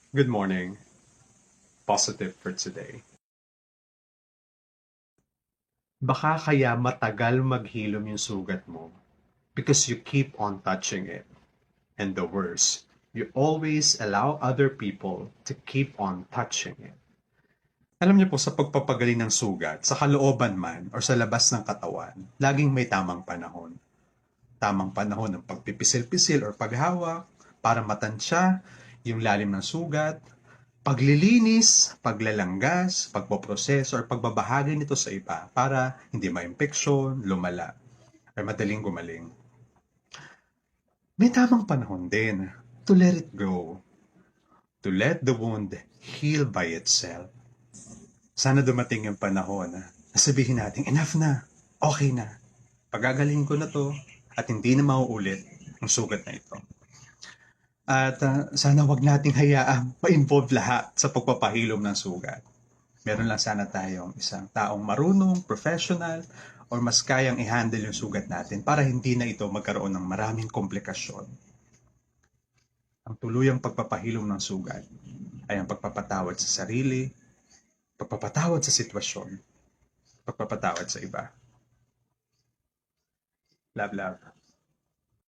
Good morning. Positive for today. Baka kaya matagal maghilom yung sugat mo because you keep on touching it. And the worst, you always allow other people to keep on touching it. Alam niyo po, sa pagpapagaling ng sugat, sa kalooban man or sa labas ng katawan, laging may tamang panahon. Tamang panahon ng pagpipisil-pisil or paghawak para matansya yung lalim ng sugat, paglilinis, paglalanggas, pagpoproseso or pagbabahagi nito sa iba para hindi maimpeksyon, lumala, or madaling gumaling. May tamang panahon din to let it go, to let the wound heal by itself. Sana dumating yung panahon na sabihin natin, enough na, okay na, pagagaling ko na to at hindi na mauulit ang sugat na ito. At sana wag nating hayaang ma-involve lahat sa pagpapahilom ng sugat. Meron lang sana tayong isang taong marunong, professional, or mas kayang i-handle yung sugat natin para hindi na ito magkaroon ng maraming komplikasyon. Ang tuluyang pagpapahilom ng sugat ay ang pagpapatawad sa sarili, pagpapatawad sa sitwasyon, pagpapatawad sa iba. Love, love.